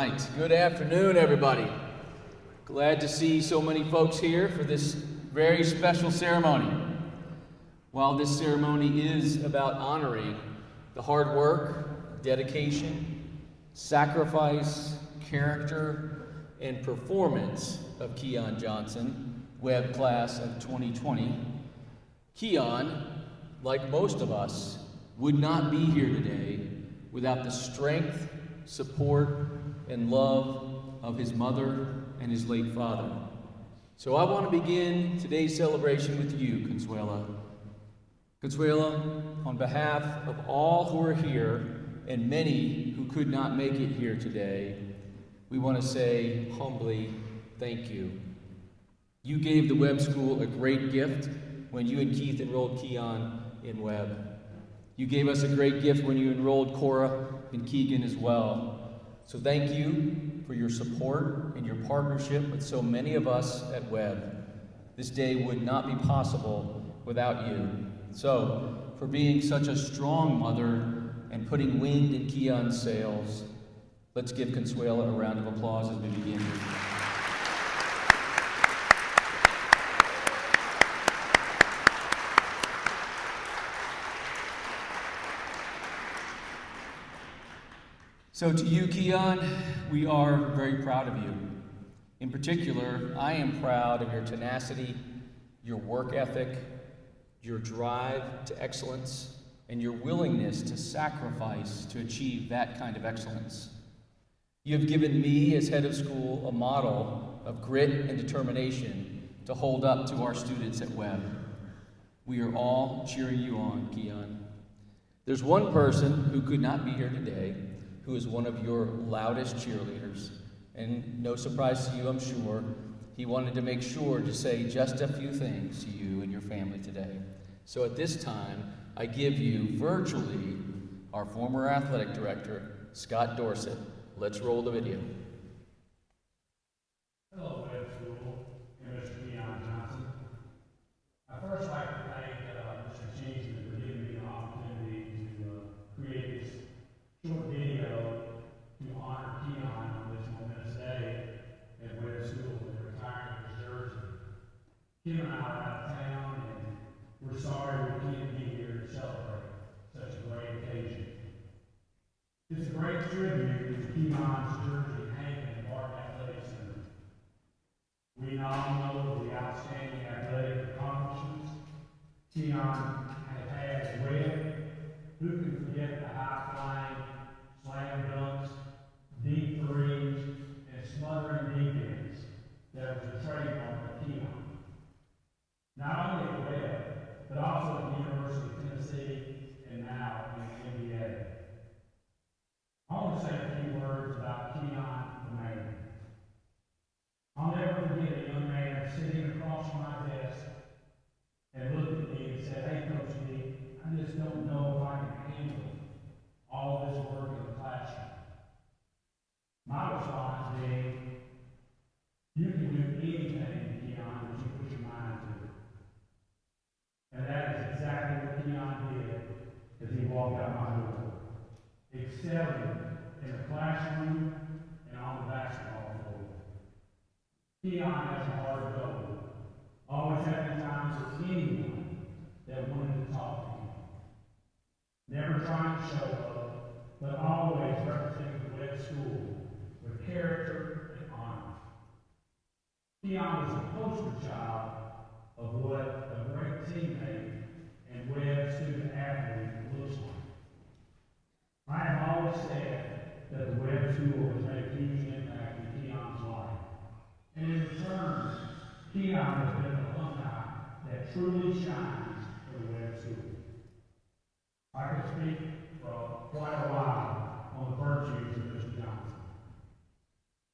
right, good afternoon, everybody. Glad to see so many folks here for this very special ceremony. While this ceremony is about honoring the hard work, dedication, sacrifice, character, and performance of Keon Johnson, Webb class of 2020, Keon, like most of us, would not be here today without the strength, support, and love of his mother and his late father. So I want to begin today's celebration with you, Consuela. Consuela, on behalf of all who are here and many who could not make it here today, we want to say humbly, thank you. You gave the Webb School a great gift when you and Keith enrolled Keon in Webb. You gave us a great gift when you enrolled Cora and Keegan as well. So thank you for your support and your partnership with so many of us at Webb. This day would not be possible without you. So, for being such a strong mother and putting wind in Keon's sails, let's give Consuela a round of applause as we begin. So to you, Keon, we are very proud of you. In particular, I am proud of your tenacity, your work ethic, your drive to excellence, and your willingness to sacrifice to achieve that kind of excellence. You have given me, as head of school, a model of grit and determination to hold up to our students at Webb. We are all cheering you on, Keon. There's one person who could not be here today, who is one of your loudest cheerleaders. And no surprise to you, I'm sure, he wanted to make sure to say just a few things to you and your family today. So at this time, I give you virtually our former athletic director, Scott Dorsett. Let's roll the video. Hello, Webb School and Mr. Keon Johnson. I'd first like to thank Mr. Cheeseman for giving me the opportunity to create this short video to honor Keon on this momentous day at Webb School and retiring of his jersey. Keon and I are out of town, and we're sorry we can't be here to celebrate such a great occasion. It's a great tribute to Keon's jersey hanging in the Barton Athletic Center. We all know the outstanding athletic accomplishments Keon has had at Webb. Who can forget the high-flying slam dunks, deep threes, and smothering defense that was the trademark of Keon? Not only at Webb, but also at the University of Tennessee and now in the NBA. I want to say a few words about Keon the man. I'll never forget a young man sitting across from my desk and looked at me and said, "Hey, Coach D, I just don't know if I can handle all this work in the classroom." My response being, "You can do anything, Keon, that you put your mind to." And that is exactly what Keon did as he walked out my door, excelling in the classroom and on the basketball floor. Keon has a heart of gold, always having time for anyone that wanted to talk to him. Never trying to show up, but always representing the Webb School with character and honor. Keon was a poster child of what a great teammate and Webb student athlete looks like. I have always said that the Webb School has made a huge impact in Keon's life. And in return, Keon has been an alumni that truly shines for the Webb School. I could speak for quite a while on the virtues of Mr. Johnson,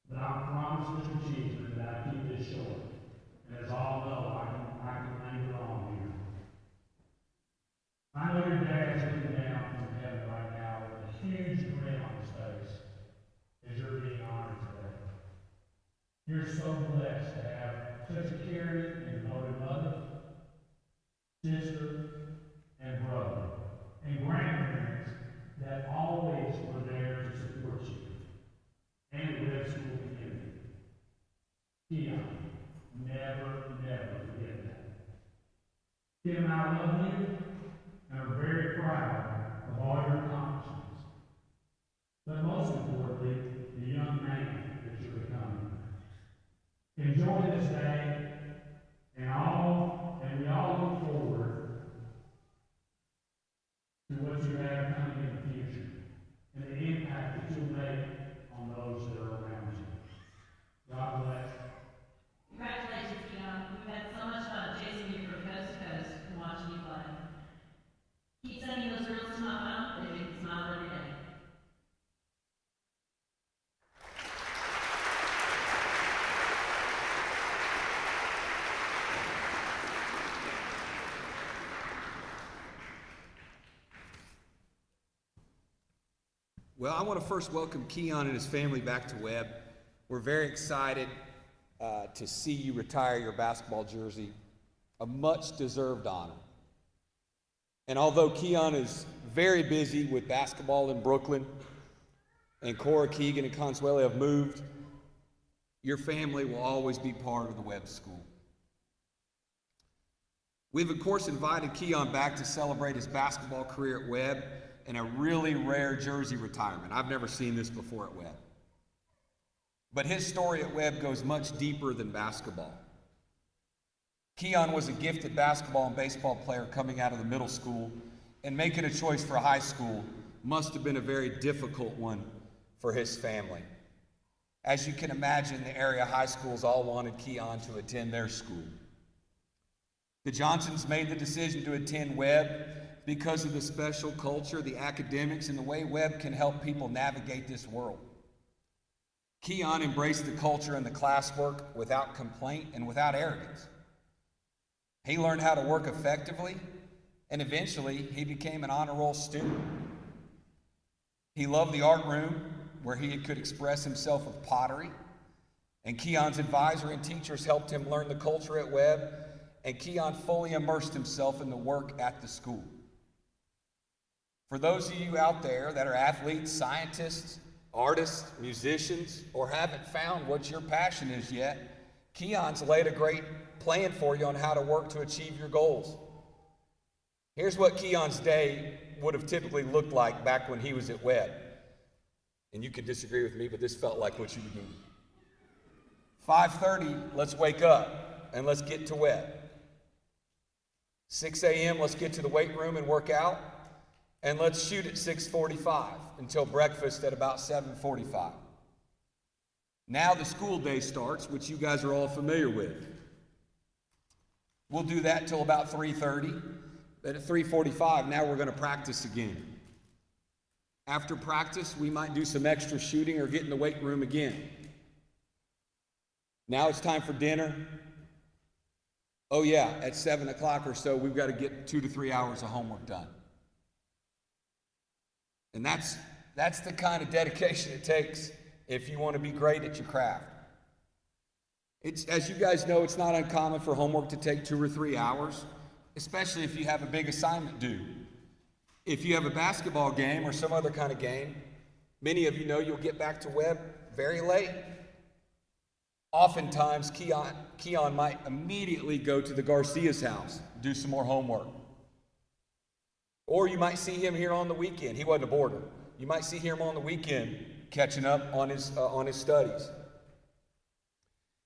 but I promise Mr. Cheeseman that I keep this short. And as all know, I can linger on here. I know your dad is looking down from heaven right now with a huge grin on his face as you're being honored today. You're so blessed to have such a caring and devoted mother, sister, and brother, and grandparents that always were there to support you. And I love you and are very proud of all your accomplishments. But most importantly, the young man that you're becoming. Enjoy this day, and we all look forward to what you have coming in the future and the impact that you'll make on those that are around you. God bless. Congratulations, Keon. We've had so much fun chasing you from coast to coast and watching you play. Keep sending those girls to my phone. They make me smile every day. Well, I want to first welcome Keon and his family back to Webb. We're very excited to see you retire your basketball jersey, a much-deserved honor. And although Keon is very busy with basketball in Brooklyn, and Cora, Keegan, and Consuelo have moved, your family will always be part of the Webb School. We've, of course, invited Keon back to celebrate his basketball career at Webb and a really rare jersey retirement. I've never seen this before at Webb. But his story at Webb goes much deeper than basketball. Keon was a gifted basketball and baseball player coming out of the middle school, and making a choice for high school must have been a very difficult one for his family. As you can imagine, the area high schools all wanted Keon to attend their school. The Johnsons made the decision to attend Webb because of the special culture, the academics, and the way Webb can help people navigate this world. Keon embraced the culture and the classwork without complaint and without arrogance. He learned how to work effectively, and eventually he became an honor roll student. He loved the art room where he could express himself with pottery, and Keon's advisor and teachers helped him learn the culture at Webb, and Keon fully immersed himself in the work at the school. For those of you out there that are athletes, scientists, artists, musicians, or haven't found what your passion is yet, Keon's laid a great plan for you on how to work to achieve your goals. Here's what Keon's day would have typically looked like back when he was at Webb. And you can disagree with me, but this felt like what you were doing. 5:30, let's wake up and let's get to Webb. 6 a.m., let's get to the weight room and work out. And let's shoot at 6:45 until breakfast at about 7:45. Now the school day starts, which you guys are all familiar with. We'll do that till about 3:30. But at 3:45, now we're going to practice again. After practice, we might do some extra shooting or get in the weight room again. Now it's time for dinner. Oh yeah, at 7 o'clock or so, we've got to get 2 to 3 hours of homework done. And that's the kind of dedication it takes if you want to be great at your craft. It's, as you guys know, it's not uncommon for homework to take 2 or 3 hours, especially if you have a big assignment due. If you have a basketball game or some other kind of game, many of you know you'll get back to Webb very late. Oftentimes, Keon might immediately go to the Garcia's house, do some more homework. Or you might see him here on the weekend. He wasn't a boarder. You might see him on the weekend catching up on his studies.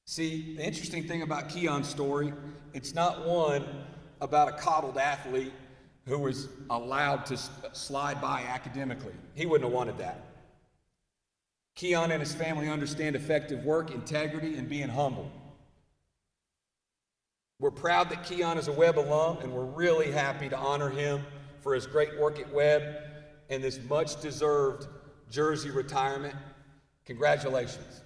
See, the interesting thing about Keon's story, it's not one about a coddled athlete who was allowed to slide by academically. He wouldn't have wanted that. Keon and his family understand effective work, integrity, and being humble. We're proud that Keon is a Webb alum, and we're really happy to honor him for his great work at Webb and this much-deserved jersey retirement. Congratulations.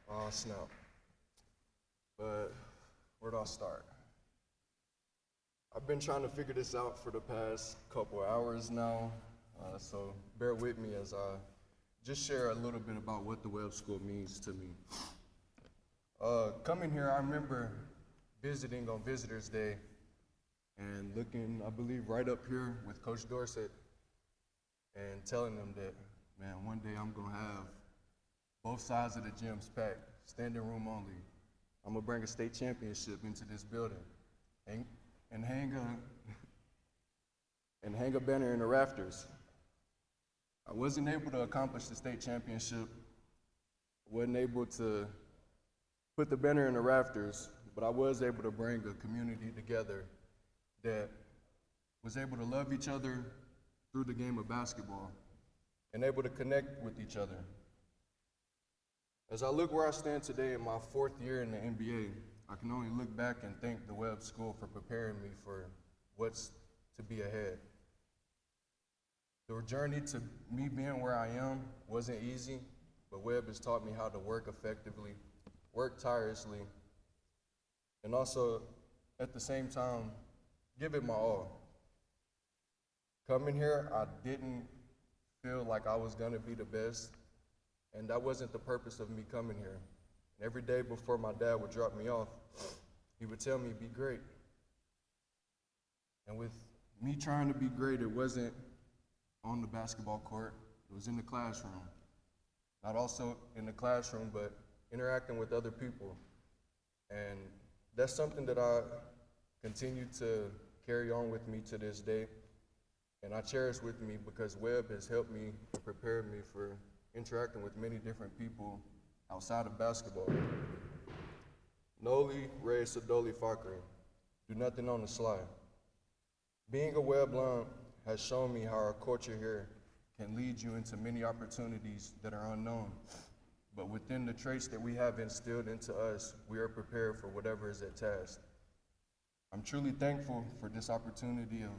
Oh, snap. But where do I start? I've been trying to figure this out for the past couple hours now. So bear with me as I just share a little bit about what the Webb School means to me. Coming here, I remember visiting on Visitors Day and looking, I believe, right up here with Coach Dorsett and telling them that, man, one day I'm gonna have both sides of the gyms packed, standing room only. I'm gonna bring a state championship into this building and hang a banner in the rafters. I wasn't able to accomplish the state championship, wasn't able to put the banner in the rafters, but I was able to bring a community together that was able to love each other through the game of basketball and able to connect with each other. As I look where I stand today in my 4th year in the NBA, I can only look back and thank the Webb School for preparing me for what's to be ahead. The journey to me being where I am wasn't easy, but Webb has taught me how to work effectively, work tirelessly, and also, at the same time, give it my all. Coming here, I didn't feel like I was gonna be the best, and that wasn't the purpose of me coming here. And every day before my dad would drop me off, he would tell me, be great. And with me trying to be great, it wasn't on the basketball court, it was in the classroom. Not also in the classroom, but interacting with other people. And that's something that I continue to carry on with me to this day. And I cherish with me because Webb has helped me and prepared me for interacting with many different people outside of basketball. Noli re sodoli facere, do nothing on the slide. Being a Webb alum has shown me how our culture here can lead you into many opportunities that are unknown. But within the traits that we have instilled into us, we are prepared for whatever is at task. I'm truly thankful for this opportunity of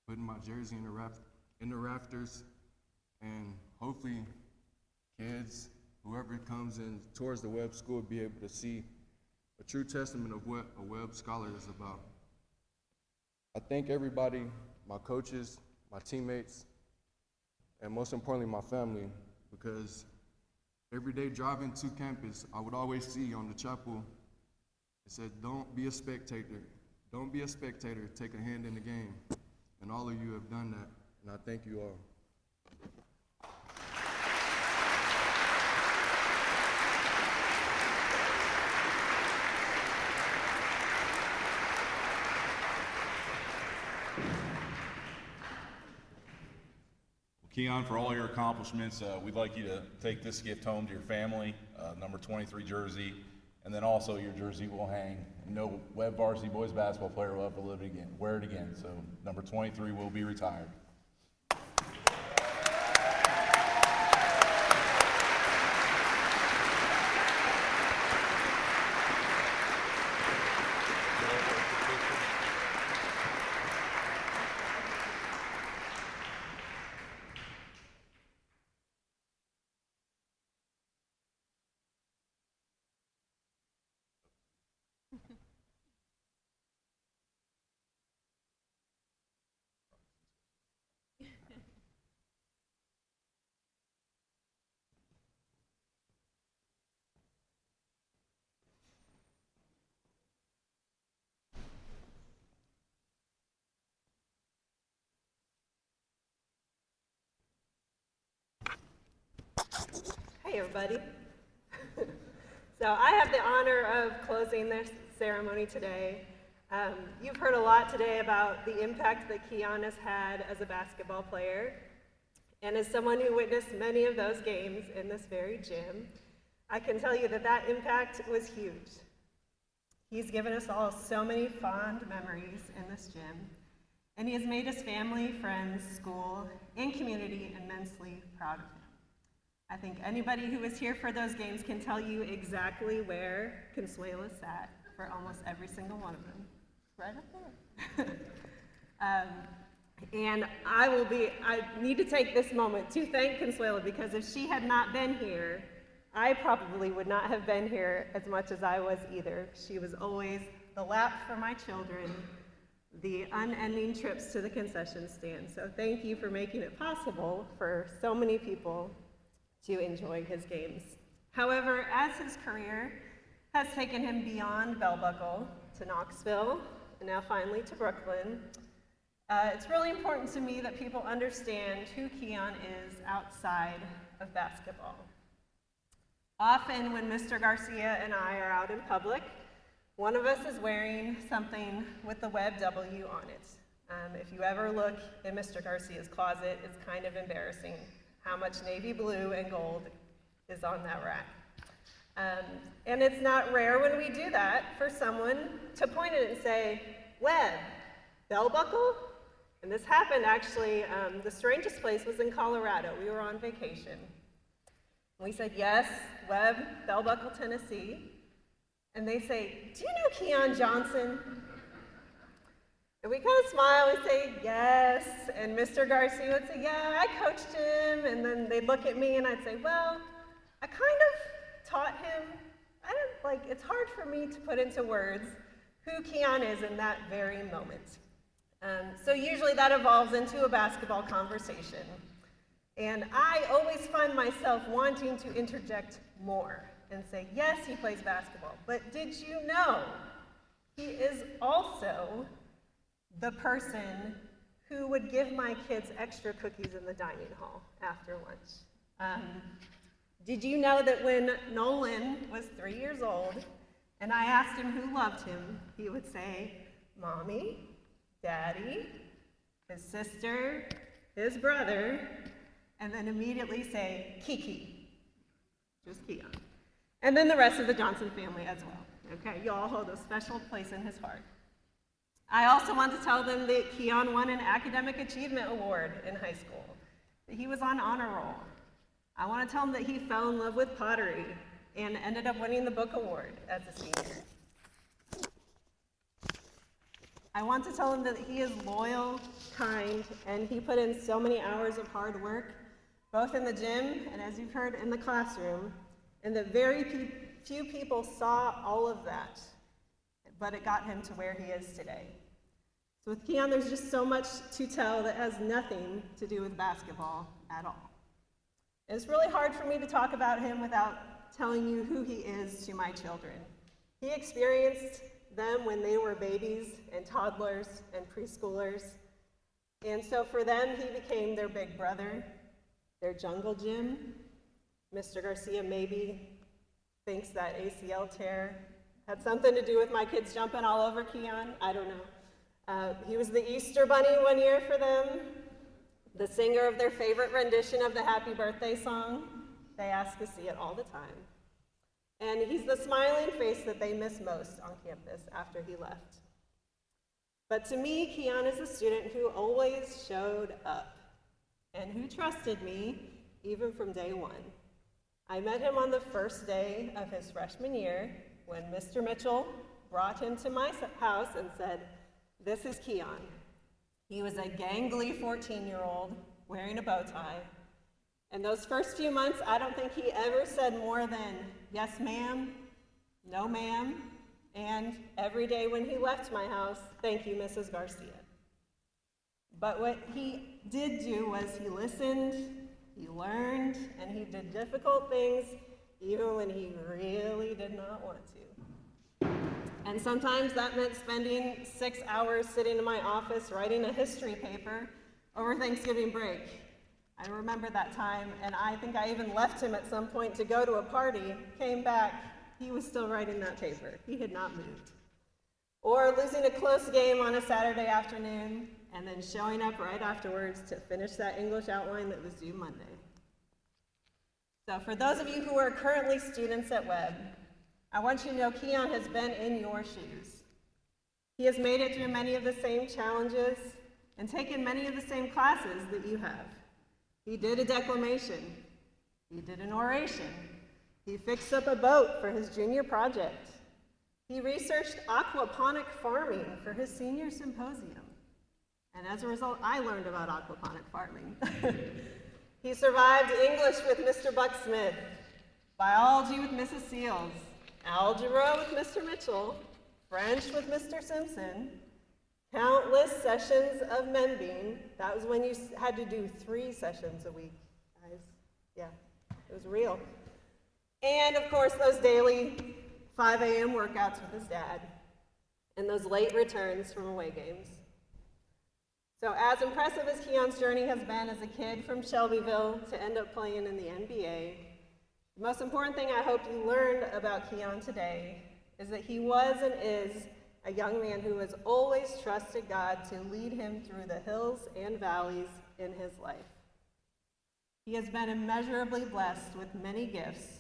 putting my jersey in the rafters, and hopefully kids, whoever comes in towards the Webb School, be able to see a true testament of what a Webb Scholar is about. I thank everybody, my coaches, my teammates, and most importantly, my family, because every day driving to campus, I would always see on the chapel, it said, don't be a spectator. Don't be a spectator, take a hand in the game. And all of you have done that, and I thank you all. Keon, for all your accomplishments, we'd like you to take this gift home to your family, number 23 jersey, and then also your jersey will hang. No Webb varsity boys basketball player will ever wear it again. So number 23 will be retired. Hey everybody. So I have the honor of closing this ceremony today. You've heard a lot today about the impact that Keon has had as a basketball player. And as someone who witnessed many of those games in this very gym, I can tell you that that impact was huge. He's given us all so many fond memories in this gym, and he has made his family, friends, school, and community immensely proud of him. I think anybody who was here for those games can tell you exactly where Consuelo sat for almost every single one of them. Right up there. And I need to take this moment to thank Consuelo, because if she had not been here, I probably would not have been here as much as I was either. She was always the lap for my children, the unending trips to the concession stand. So thank you for making it possible for so many people to enjoy his games. However, as his career has taken him beyond Bell Buckle to Knoxville, and now finally to Brooklyn, it's really important to me that people understand who Keon is outside of basketball. Often when Mr. Garcia and I are out in public, one of us is wearing something with the Webb W on it. If you ever look in Mr. Garcia's closet, it's kind of embarrassing how much navy blue and gold is on that rack. And it's not rare when we do that for someone to point at it and say, Webb, bell buckle? And this happened actually, the strangest place was in Colorado. We were on vacation. We said, yes, Webb, bell buckle, Tennessee. And they say, do you know Keon Johnson? And we kind of smile, we say, yes. And Mr. Garcia would say, yeah, I coached him. And then they'd look at me and I'd say, well, I kind of taught him. It's hard for me to put into words who Keon is in that very moment. So usually that evolves into a basketball conversation. And I always find myself wanting to interject more and say, yes, he plays basketball, but did you know he is also the person who would give my kids extra cookies in the dining hall after lunch? Did you know that when Nolan was 3 years old and I asked him who loved him, he would say, Mommy, Daddy, his sister, his brother, and then immediately say, Kiki, just Keon. And then the rest of the Johnson family as well. Okay, you all hold a special place in his heart. I also want to tell them that Keon won an Academic Achievement Award in high school, that he was on honor roll. I want to tell them that he fell in love with pottery and ended up winning the book award as a senior. I want to tell him that he is loyal, kind, and he put in so many hours of hard work, both in the gym and as you've heard in the classroom, and that very few people saw all of that, but it got him to where he is today. So with Keon, there's just so much to tell that has nothing to do with basketball at all. And it's really hard for me to talk about him without telling you who he is to my children. He experienced them when they were babies and toddlers and preschoolers. And so for them, he became their big brother, their jungle gym. Mr. Garcia maybe thinks that ACL tear had something to do with my kids jumping all over Keon. I don't know. He was the Easter Bunny one year for them, the singer of their favorite rendition of the Happy Birthday song. They ask to see it all the time. And he's the smiling face that they miss most on campus after he left. But to me, Keon is a student who always showed up and who trusted me even from day one. I met him on the first day of his freshman year when Mr. Mitchell brought him to my house and said, "This is Keon." He was a gangly 14-year-old wearing a bow tie. And those first few months, I don't think he ever said more than, "Yes, ma'am," "No, ma'am," and every day when he left my house, "Thank you, Mrs. Garcia." But what he did do was he listened, he learned, and he did difficult things even when he really did not want to. And sometimes that meant spending 6 hours sitting in my office writing a history paper over Thanksgiving break. I remember that time, and I think I even left him at some point to go to a party, came back, he was still writing that paper. He had not moved. Or losing a close game on a Saturday afternoon, and then showing up right afterwards to finish that English outline that was due Monday. So for those of you who are currently students at Webb, I want you to know Keon has been in your shoes. He has made it through many of the same challenges and taken many of the same classes that you have. He did a declamation. He did an oration. He fixed up a boat for his junior project. He researched aquaponic farming for his senior symposium. And as a result, I learned about aquaponic farming. He survived English with Mr. Bucksmith, biology with Mrs. Seals, algebra with Mr. Mitchell, French with Mr. Simpson, countless sessions of membing. That was when you had to do 3 sessions a week, guys. Yeah, it was real. And of course, those daily 5 a.m. workouts with his dad and those late returns from away games. So as impressive as Keon's journey has been as a kid from Shelbyville to end up playing in the NBA, the most important thing I hope you learned about Keon today is that he was and is a young man who has always trusted God to lead him through the hills and valleys in his life. He has been immeasurably blessed with many gifts,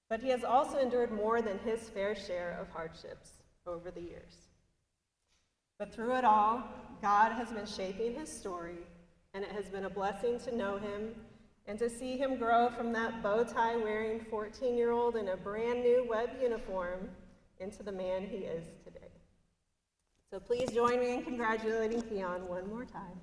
but he has also endured more than his fair share of hardships over the years. But through it all, God has been shaping his story, and it has been a blessing to know him and to see him grow from that bow tie wearing 14-year-old in a brand new Webb uniform into the man he is today. So please join me in congratulating Keon one more time.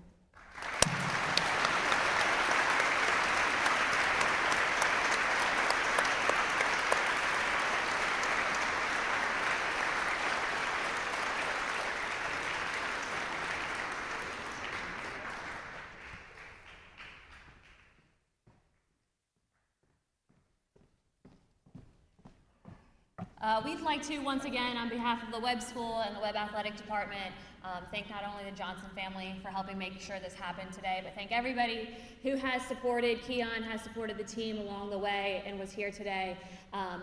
We'd like to, once again, on behalf of the Webb School and the Webb Athletic Department, thank not only the Johnson family for helping make sure this happened today, but thank everybody who has supported Keon, has supported the team along the way, and was here today.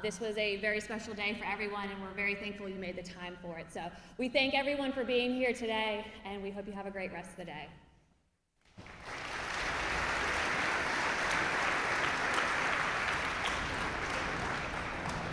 This was a very special day for everyone, and we're very thankful you made the time for it. So we thank everyone for being here today, and we hope you have a great rest of the day.